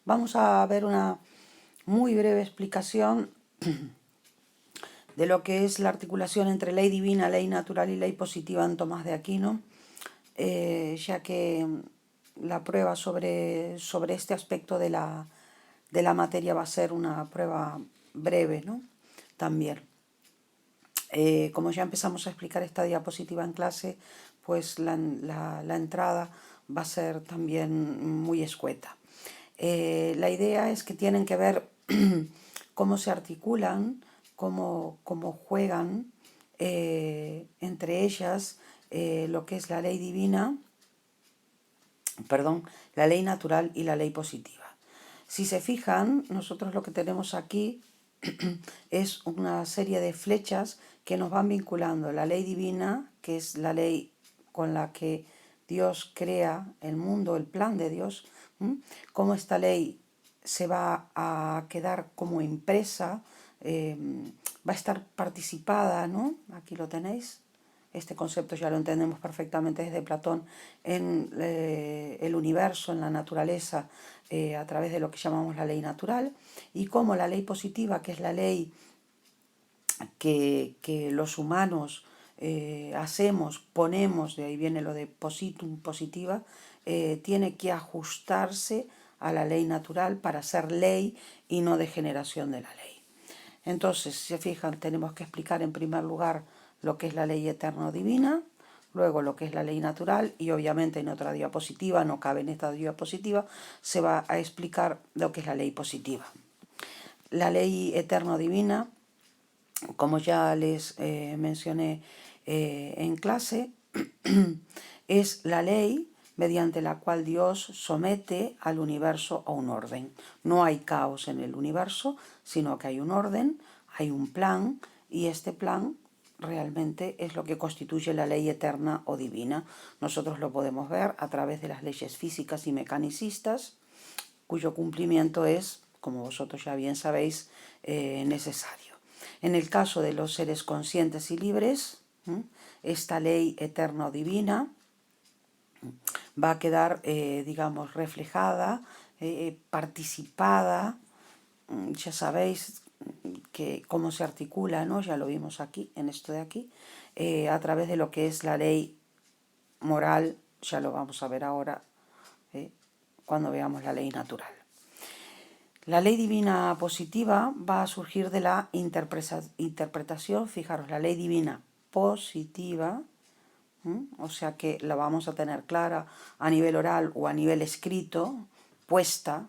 Vamos a ver una muy breve explicación de lo que es la articulación entre ley divina, ley natural y ley positiva en Tomás de Aquino, ya que la prueba sobre este aspecto de la materia va a ser una prueba breve, ¿no? También. Como ya empezamos a explicar esta diapositiva en clase, pues la entrada va a ser también muy escueta. La idea es que tienen que ver cómo se articulan, cómo juegan entre ellas lo que es la ley divina, la ley natural y la ley positiva. Si se fijan, nosotros lo que tenemos aquí es una serie de flechas que nos van vinculando la ley divina, que es la ley con la que Dios crea el mundo, el plan de Dios, cómo esta ley se va a quedar como impresa, va a estar participada, ¿no? Aquí lo tenéis. Este concepto ya lo entendemos perfectamente desde Platón en el universo, en la naturaleza, a través de lo que llamamos la ley natural, y cómo la ley positiva, que es la ley que los humanos hacemos, ponemos, de ahí viene lo de positum, positiva, tiene que ajustarse a la ley natural para ser ley y no degeneración de la ley. Entonces, si se fijan, tenemos que explicar en primer lugar lo que es la ley eterna o divina, luego lo que es la ley natural, y obviamente en otra diapositiva, no cabe en esta diapositiva, se va a explicar lo que es la ley positiva. La ley eterna o divina, como ya les mencioné en clase, es la ley mediante la cual Dios somete al universo a un orden. No hay caos en el universo, sino que hay un orden, hay un plan, y este plan realmente es lo que constituye la ley eterna o divina. Nosotros lo podemos ver a través de las leyes físicas y mecanicistas, cuyo cumplimiento es, como vosotros ya bien sabéis, necesario. En el caso de los seres conscientes y libres, esta ley eterna o divina va a quedar, digamos, reflejada, participada. Ya sabéis que cómo se articula, ¿no? Ya lo vimos aquí, en esto de aquí, a través de lo que es la ley moral, ya lo vamos a ver ahora, cuando veamos la ley natural. La ley divina positiva va a surgir de la interpretación, fijaros, la ley divina positiva, o sea que la vamos a tener clara a nivel oral o a nivel escrito, puesta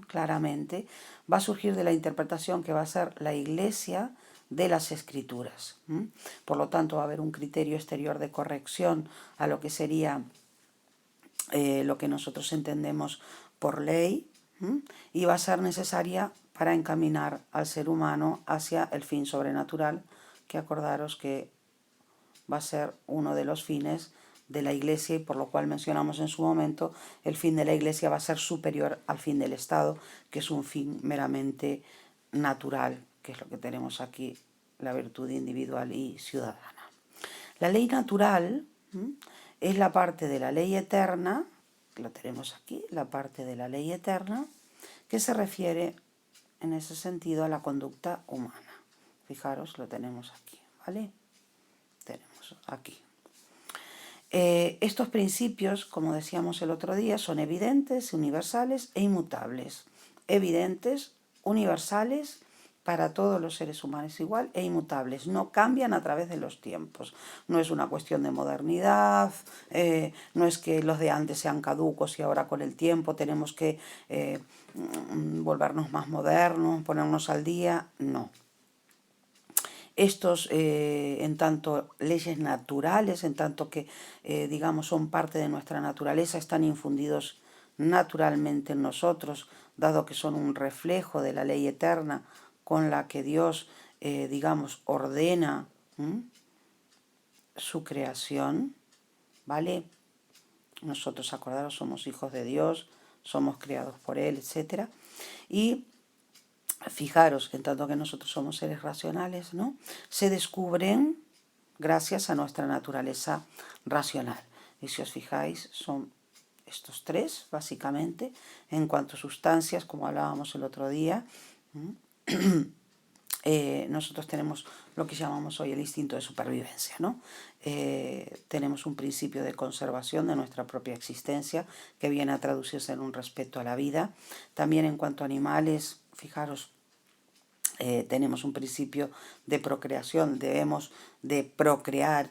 claramente, va a surgir de la interpretación que va a ser la Iglesia de las Escrituras. Por lo tanto, va a haber un criterio exterior de corrección a lo que sería lo que nosotros entendemos por ley, y va a ser necesaria para encaminar al ser humano hacia el fin sobrenatural, que acordaros que va a ser uno de los fines de la Iglesia, y por lo cual mencionamos en su momento, el fin de la Iglesia va a ser superior al fin del Estado, que es un fin meramente natural, que es lo que tenemos aquí, la virtud individual y ciudadana. La ley natural es la parte de la ley eterna, lo tenemos aquí, la parte de la ley eterna, que se refiere en ese sentido a la conducta humana. Fijaros, lo tenemos aquí, ¿vale? Tenemos aquí. Estos principios, como decíamos el otro día, son evidentes, universales e inmutables. Evidentes, universales, para todos los seres humanos igual, e inmutables. No cambian a través de los tiempos. No es una cuestión de modernidad, no es que los de antes sean caducos y ahora con el tiempo tenemos que volvernos más modernos, ponernos al día. No. Estos, en tanto leyes naturales, en tanto que, digamos, son parte de nuestra naturaleza, están infundidos naturalmente en nosotros, dado que son un reflejo de la ley eterna con la que Dios, digamos, ordena su creación, ¿vale? Nosotros, acordaros, somos hijos de Dios, somos creados por Él, etc. Y fijaros, en tanto que nosotros somos seres racionales, ¿no? Se descubren gracias a nuestra naturaleza racional. Y si os fijáis, son estos tres, básicamente. En cuanto a sustancias, como hablábamos el otro día, nosotros tenemos lo que llamamos hoy el instinto de supervivencia, ¿no? Tenemos un principio de conservación de nuestra propia existencia que viene a traducirse en un respeto a la vida. También en cuanto a animales, fijaros, tenemos un principio de procreación, debemos de procrear,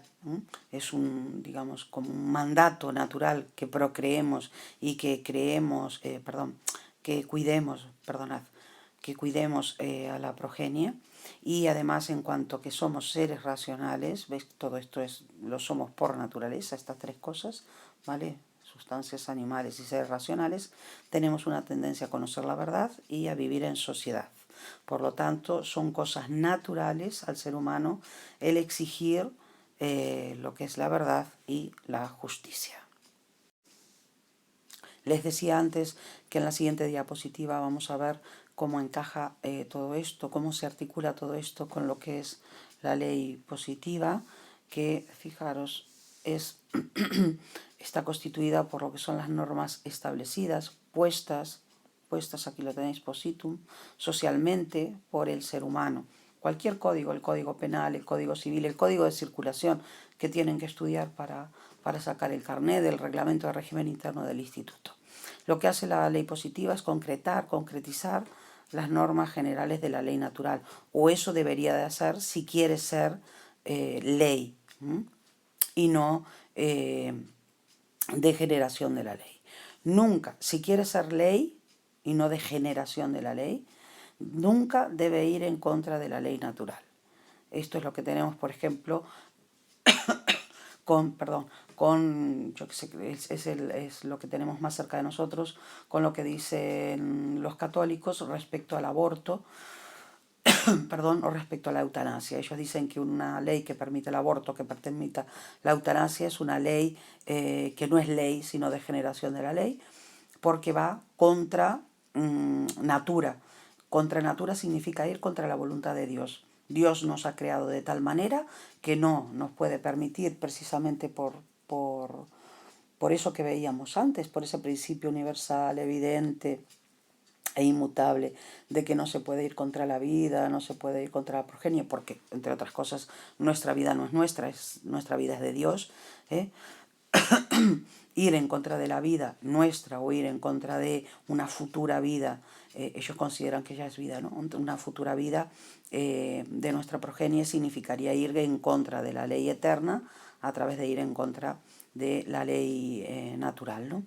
es un, digamos, como un mandato natural que procreemos y que creemos, que cuidemos, perdonad, que cuidemos a la progenie. Y además, en cuanto que somos seres racionales, ¿veis? Todo esto lo somos por naturaleza, estas tres cosas, ¿vale? Sustancias, animales y seres racionales, tenemos una tendencia a conocer la verdad y a vivir en sociedad. Por lo tanto, son cosas naturales al ser humano el exigir lo que es la verdad y la justicia. Les decía antes que en la siguiente diapositiva vamos a ver cómo encaja todo esto, cómo se articula todo esto con lo que es la ley positiva, que, fijaros, está constituida por lo que son las normas establecidas, puestas, aquí lo tenéis, positum, socialmente por el ser humano. Cualquier código, el código penal, el código civil, el código de circulación que tienen que estudiar para sacar el carnet del reglamento de régimen interno del instituto. Lo que hace la ley positiva es concretizar las normas generales de la ley natural, o eso debería de hacer si quiere ser ley, y no de generación de la ley. Nunca, si quiere ser ley y no de generación de la ley, nunca debe ir en contra de la ley natural. Esto es lo que tenemos, por ejemplo, yo que sé, es lo que tenemos más cerca de nosotros, con lo que dicen los católicos respecto al aborto, o respecto a la eutanasia. Ellos dicen que una ley que permite el aborto, que permita la eutanasia, es una ley que no es ley, sino de generación de la ley, porque va contra natura. Contra natura significa ir contra la voluntad de Dios. Dios nos ha creado de tal manera que no nos puede permitir, precisamente por eso que veíamos antes, por ese principio universal, evidente e inmutable, de que no se puede ir contra la vida, no se puede ir contra la progenie, porque, entre otras cosas, nuestra vida no es nuestra vida es de Dios. Ir en contra de la vida nuestra o ir en contra de una futura vida, ellos consideran que ya es vida, ¿no? Una futura vida de nuestra progenie significaría ir en contra de la ley eterna a través de ir en contra de la ley natural, ¿no?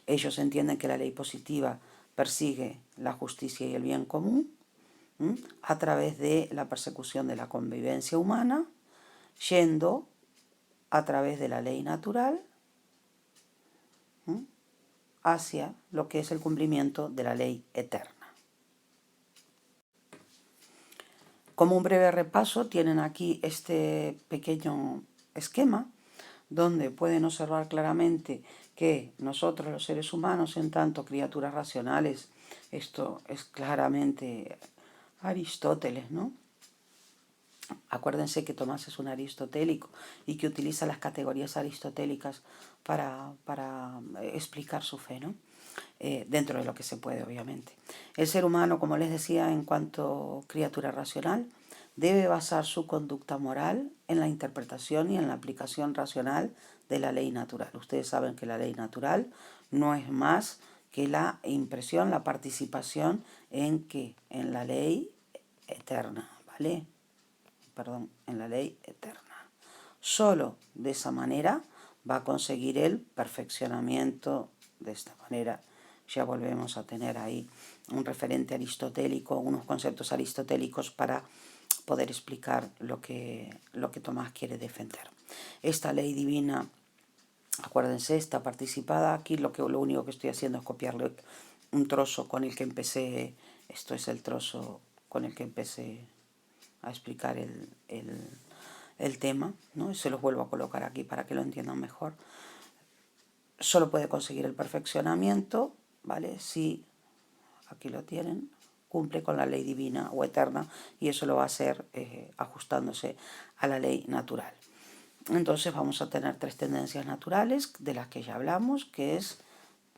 Ellos entienden que la ley positiva persigue la justicia y el bien común a través de la persecución de la convivencia humana, yendo a través de la ley natural hacia lo que es el cumplimiento de la ley eterna. Como un breve repaso, tienen aquí este pequeño esquema donde pueden observar claramente que nosotros, los seres humanos, en tanto criaturas racionales, esto es claramente Aristóteles, ¿no? Acuérdense que Tomás es un aristotélico y que utiliza las categorías aristotélicas para explicar su fe, ¿no? Dentro de lo que se puede, obviamente. El ser humano, como les decía, en cuanto criatura racional, debe basar su conducta moral en la interpretación y en la aplicación racional de la ley natural. Ustedes saben que la ley natural no es más que la impresión, la participación en la ley eterna, ¿vale? En la ley eterna. Solo de esa manera va a conseguir el perfeccionamiento. De esta manera ya volvemos a tener ahí un referente aristotélico, unos conceptos aristotélicos para poder explicar lo que Tomás quiere defender. Esta ley divina, acuérdense, está participada. Aquí lo único que estoy haciendo es copiarle un trozo con el que empecé. Esto es el trozo con el que empecé a explicar el tema, ¿no? Y se los vuelvo a colocar aquí para que lo entiendan mejor. Solo puede conseguir el perfeccionamiento, ¿vale? Si, aquí lo tienen, cumple con la ley divina o eterna, y eso lo va a hacer ajustándose a la ley natural. Entonces vamos a tener tres tendencias naturales de las que ya hablamos, que es,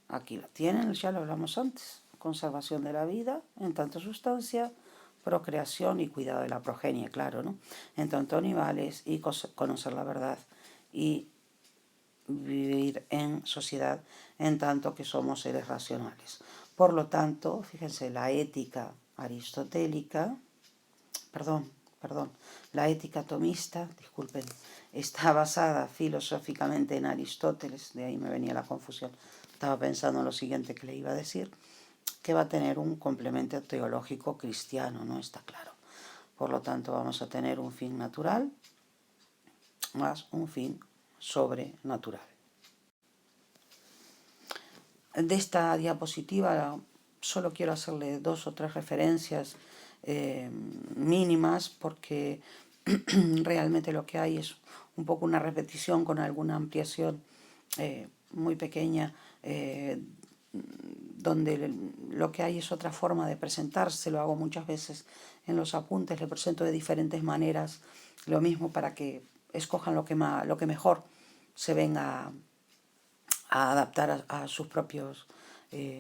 aquí lo tienen, ya lo hablamos antes, conservación de la vida en tanto sustancia, procreación y cuidado de la progenie, claro, ¿no? En tanto animales y conocer la verdad y vivir en sociedad en tanto que somos seres racionales. Por lo tanto, fíjense, la ética aristotélica, perdón, la ética tomista, disculpen, está basada filosóficamente en Aristóteles, de ahí me venía la confusión, estaba pensando en lo siguiente que le iba a decir, que va a tener un complemento teológico cristiano, ¿no? Está claro. Por lo tanto, vamos a tener un fin natural más un fin sobrenatural. De esta diapositiva solo quiero hacerle 2 o 3 referencias mínimas, porque realmente lo que hay es un poco una repetición con alguna ampliación muy pequeña, donde lo que hay es otra forma de presentarse. Lo hago muchas veces en los apuntes, le presento de diferentes maneras, lo mismo para que escojan lo que mejor se venga a adaptar a sus propios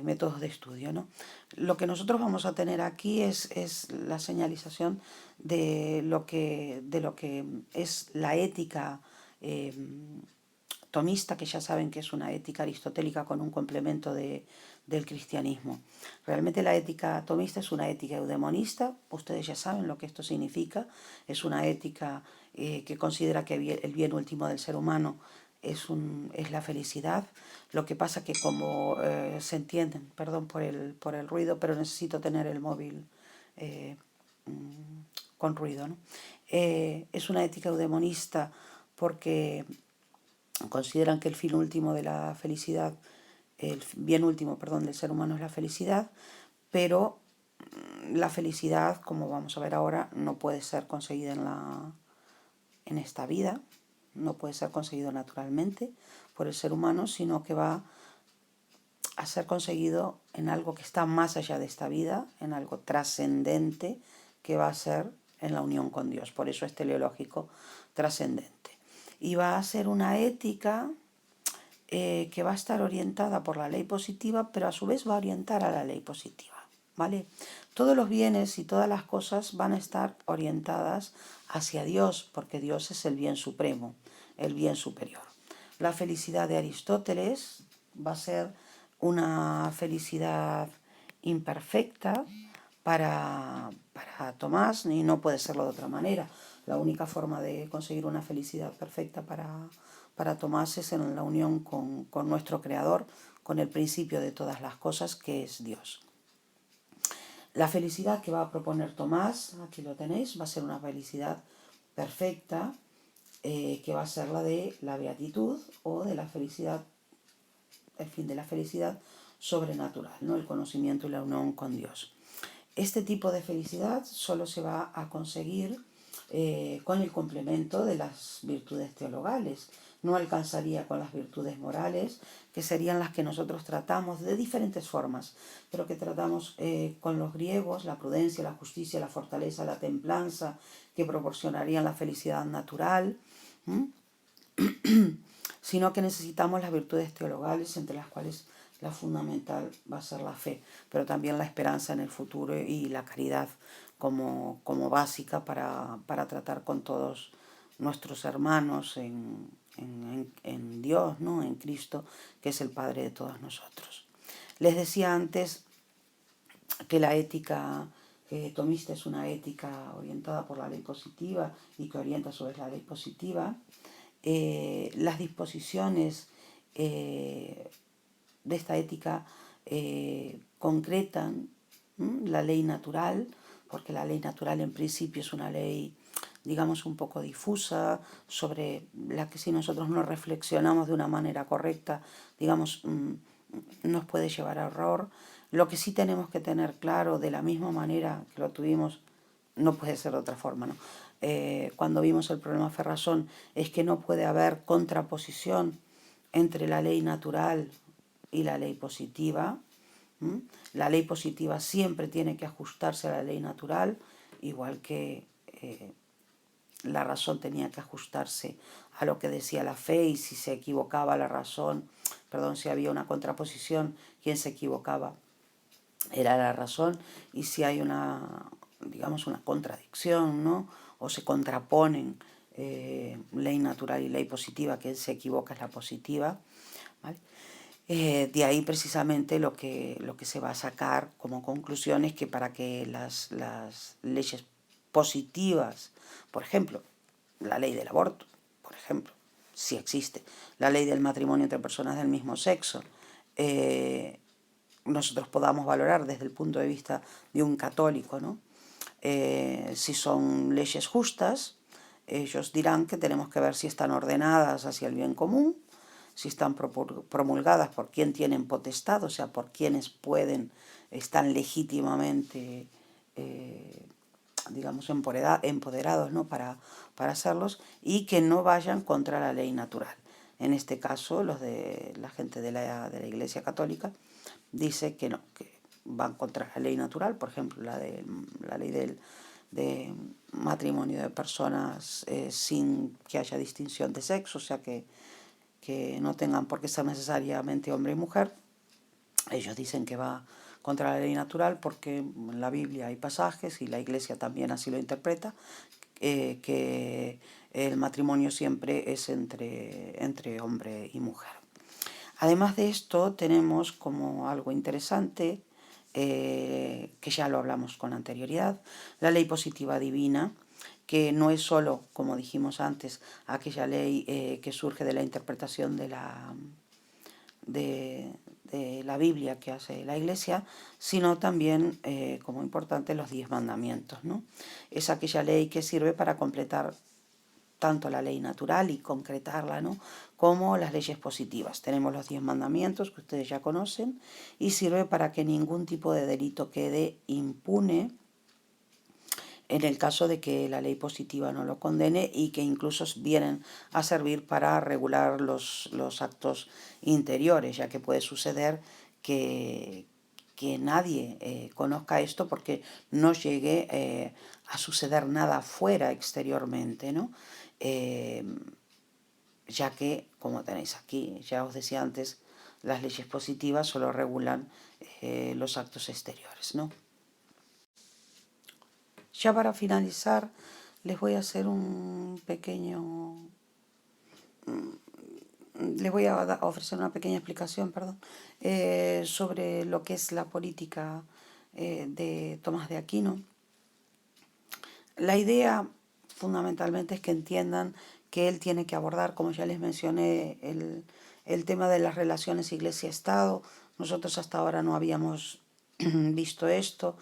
métodos de estudio, ¿no? Lo que nosotros vamos a tener aquí es la señalización de lo que es la ética tomista, que ya saben que es una ética aristotélica con un complemento del cristianismo. Realmente la ética tomista es una ética eudemonista, ustedes ya saben lo que esto significa, es una ética que considera que el bien último del ser humano es la felicidad. Lo que pasa que como se entienden, perdón por el ruido, pero necesito tener el móvil con ruido, ¿no? Es una ética eudemonista porque consideran que el fin último de la felicidad, el bien último, perdón, del ser humano es la felicidad, pero la felicidad, como vamos a ver ahora, no puede ser conseguida en esta vida, no puede ser conseguido naturalmente por el ser humano, sino que va a ser conseguido en algo que está más allá de esta vida, en algo trascendente que va a ser en la unión con Dios. Por eso es teleológico trascendente. Y va a ser una ética que va a estar orientada por la ley positiva, pero a su vez va a orientar a la ley positiva, ¿vale? Todos los bienes y todas las cosas van a estar orientadas hacia Dios, porque Dios es el bien supremo, el bien superior. La felicidad de Aristóteles va a ser una felicidad imperfecta para Tomás, y no puede serlo de otra manera. La única forma de conseguir una felicidad perfecta para Tomás es en la unión con nuestro Creador, con el principio de todas las cosas, que es Dios. La felicidad que va a proponer Tomás, aquí lo tenéis, va a ser una felicidad perfecta, que va a ser la de la beatitud o de la felicidad, el fin de la felicidad sobrenatural, ¿no? El conocimiento y la unión con Dios. Este tipo de felicidad solo se va a conseguir con el complemento de las virtudes teologales. No alcanzaría con las virtudes morales, que serían las que nosotros tratamos de diferentes formas, pero que tratamos con los griegos, la prudencia, la justicia, la fortaleza, la templanza, que proporcionarían la felicidad natural, sino que necesitamos las virtudes teologales, entre las cuales la fundamental va a ser la fe, pero también la esperanza en el futuro y la caridad como básica para tratar con todos nuestros hermanos en Dios, ¿no? En Cristo, que es el Padre de todos nosotros. Les decía antes que la ética tomista es una ética orientada por la ley positiva y que orienta sobre la ley positiva. Las disposiciones de esta ética concretan la ley natural, porque la ley natural en principio es una ley, digamos, un poco difusa, sobre la que si nosotros no reflexionamos de una manera correcta, digamos, nos puede llevar a error. Lo que sí tenemos que tener claro, de la misma manera que lo tuvimos, no puede ser de otra forma, ¿no? Cuando vimos el problema Ferrazón, es que no puede haber contraposición entre la ley natural y la ley positiva. La ley positiva siempre tiene que ajustarse a la ley natural, igual que la razón tenía que ajustarse a lo que decía la fe, y si se equivocaba la razón, perdón, si había una contraposición, quien se equivocaba era la razón, y si hay una, digamos, una contradicción, ¿no? O se contraponen ley natural y ley positiva, que se equivoca es la positiva, ¿vale? De ahí precisamente lo que se va a sacar como conclusión es que para que las leyes positivas, por ejemplo, la ley del aborto, por ejemplo, si existe, la ley del matrimonio entre personas del mismo sexo, nosotros podamos valorar desde el punto de vista de un católico, ¿no? Si son leyes justas, ellos dirán que tenemos que ver si están ordenadas hacia el bien común, si están promulgadas por quien tienen potestad, o sea, por quienes pueden, están legítimamente, digamos, empoderados, ¿no? para hacerlos, y que no vayan contra la ley natural. En este caso, la gente de la Iglesia Católica dice que no, que van contra la ley natural, por ejemplo, la ley de matrimonio de personas sin que haya distinción de sexo, o sea, que no tengan por qué ser necesariamente hombre y mujer. Ellos dicen que va contra la ley natural porque en la Biblia hay pasajes, y la Iglesia también así lo interpreta, que el matrimonio siempre es entre hombre y mujer. Además de esto, tenemos como algo interesante, que ya lo hablamos con anterioridad, la ley positiva divina, que no es solo, como dijimos antes, aquella ley que surge de la interpretación de la Biblia que hace la Iglesia, sino también, como importante, los 10 mandamientos, ¿no? Es aquella ley que sirve para completar tanto la ley natural y concretarla, ¿no?, como las leyes positivas. Tenemos los 10 mandamientos que ustedes ya conocen, y sirve para que ningún tipo de delito quede impune en el caso de que la ley positiva no lo condene, y que incluso vienen a servir para regular los actos interiores, ya que puede suceder que nadie conozca esto porque no llegue a suceder nada fuera exteriormente, ¿no? Ya que, como tenéis aquí, ya os decía antes, las leyes positivas solo regulan los actos exteriores, ¿no? Ya para finalizar, les voy a hacer un pequeño... Les voy a ofrecer una pequeña explicación, perdón, sobre lo que es la política de Tomás de Aquino. La idea fundamentalmente es que entiendan que él tiene que abordar, como ya les mencioné, el tema de las relaciones Iglesia-Estado. Nosotros hasta ahora no habíamos visto esto.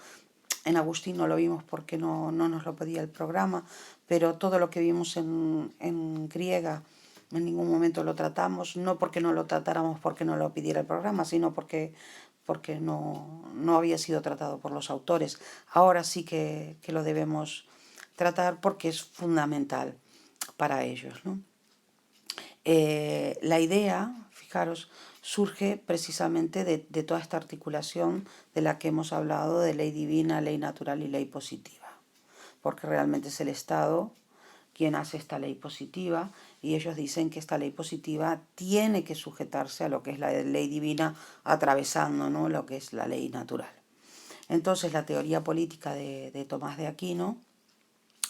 En Agustín no lo vimos porque no nos lo pedía el programa, pero todo lo que vimos en griega en ningún momento lo tratamos, no porque no lo tratáramos porque no lo pidiera el programa, sino porque no había sido tratado por los autores. Ahora sí que lo debemos tratar porque es fundamental para ellos, ¿no? La idea, fijaros, surge precisamente de toda esta articulación de la que hemos hablado, de ley divina, ley natural y ley positiva, porque realmente es el Estado quien hace esta ley positiva, y ellos dicen que esta ley positiva tiene que sujetarse a lo que es la ley divina, atravesando, ¿no?, lo que es la ley natural. Entonces, la teoría política de Tomás de Aquino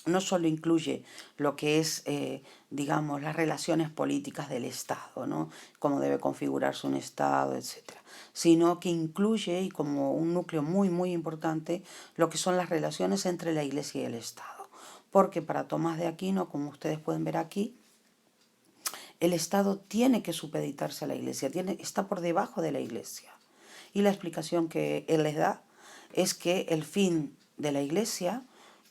no solo incluye lo que es, digamos, las relaciones políticas del Estado, ¿no?, cómo debe configurarse un Estado, etcétera, sino que incluye, y como un núcleo muy, muy importante, lo que son las relaciones entre la Iglesia y el Estado. Porque para Tomás de Aquino, como ustedes pueden ver aquí, el Estado tiene que supeditarse a la Iglesia, está por debajo de la Iglesia. Y la explicación que él les da es que el fin de la Iglesia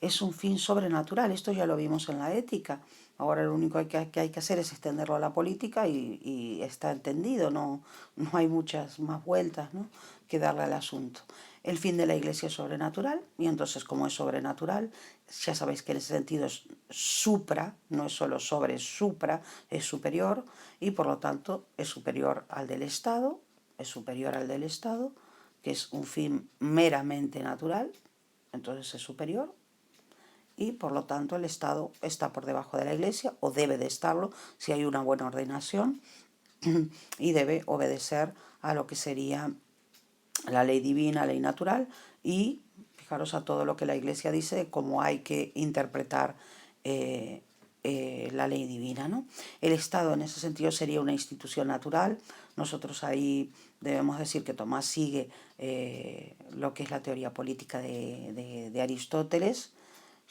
es un fin sobrenatural. Esto ya lo vimos en la ética. Ahora lo único que hay que hacer es extenderlo a la política, y está entendido, no hay muchas más vueltas, ¿no?, que darle al asunto. El fin de la Iglesia es sobrenatural, y entonces, como es sobrenatural, ya sabéis que en ese sentido es supra, no es solo sobre, es supra, es superior, y por lo tanto es superior al del Estado, que es un fin meramente natural, entonces es superior. y por lo tanto el Estado está por debajo de la Iglesia, o debe de estarlo si hay una buena ordenación, y debe obedecer a lo que sería la ley divina, ley natural, y fijaros a todo lo que la Iglesia dice de cómo hay que interpretar la ley divina, ¿no? El Estado en ese sentido sería una institución natural. Nosotros ahí debemos decir que Tomás sigue lo que es la teoría política de Aristóteles.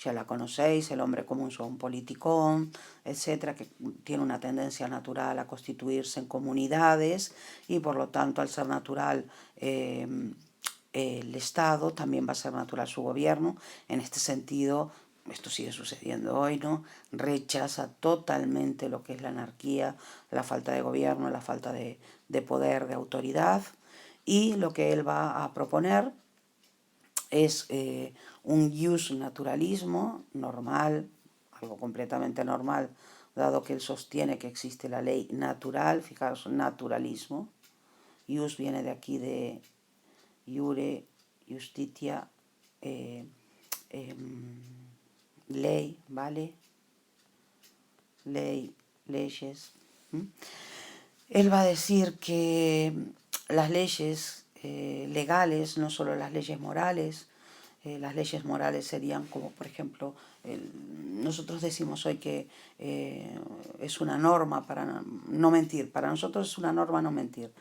Ya la conocéis, el hombre común es un politicón, etcétera, que tiene una tendencia natural a constituirse en comunidades, y por lo tanto, al ser natural el Estado, también va a ser natural su gobierno. En este sentido, esto sigue sucediendo hoy, ¿no? Rechaza totalmente lo que es la anarquía, la falta de gobierno, la falta de poder, de autoridad, y lo que él va a proponer es un jus naturalismo normal, algo completamente normal, dado que él sostiene que existe la ley natural. Fijaros, naturalismo. Jus viene de aquí de iure, justitia, ley, ¿vale? Ley, leyes. Él va a decir que las leyes legales, no solo las leyes morales serían como, por ejemplo, nosotros decimos hoy que es una norma para no mentir. Para nosotros es una norma no mentir.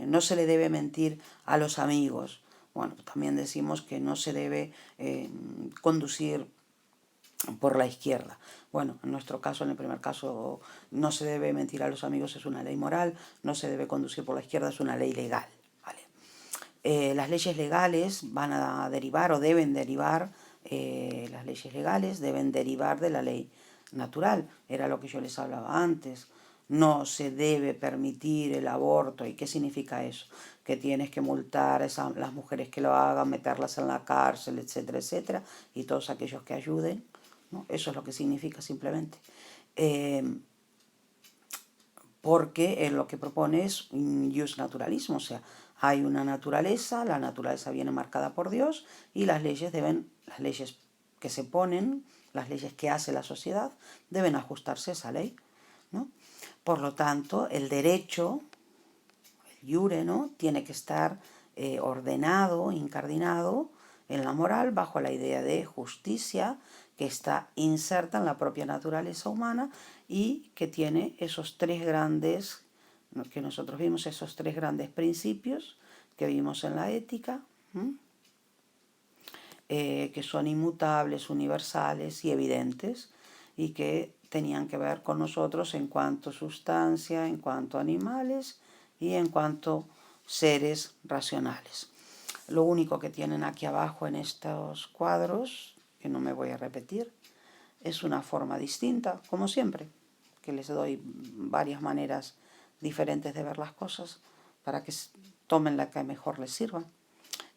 No se le debe mentir a los amigos. Bueno, también decimos que no se debe conducir por la izquierda. Bueno, en nuestro caso, en el primer caso, no se debe mentir a los amigos, es una ley moral. No se debe conducir por la izquierda, es una ley legal. Las leyes legales van a derivar o deben derivar, las leyes legales deben derivar de la ley natural. Era lo que yo les hablaba antes. No se debe permitir el aborto. ¿Y qué significa eso? Que tienes que multar a las mujeres que lo hagan, meterlas en la cárcel, etcétera, etcétera, y todos aquellos que ayuden, ¿no? Eso es lo que significa simplemente. Porque lo que propone es un jus naturalismo, o sea, hay una naturaleza, la naturaleza viene marcada por Dios, y las leyes que se ponen, las leyes que hace la sociedad, deben ajustarse a esa ley, ¿no? Por lo tanto, el derecho, el iure, ¿no?, tiene que estar ordenado, incardinado en la moral, bajo la idea de justicia, que está inserta en la propia naturaleza humana, y que tiene esos tres grandes, que nosotros vimos, esos tres grandes principios que vimos en la ética, que son inmutables, universales y evidentes, y que tenían que ver con nosotros en cuanto sustancia, en cuanto animales y en cuanto seres racionales. Lo único que tienen aquí abajo en estos cuadros, que no me voy a repetir, es una forma distinta, como siempre, que les doy varias maneras diferentes de ver las cosas para que tomen la que mejor les sirva.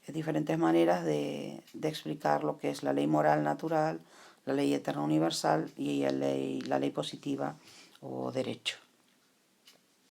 Diferentes maneras de explicar lo que es la ley moral natural, la ley eterna universal y la ley positiva o derecho.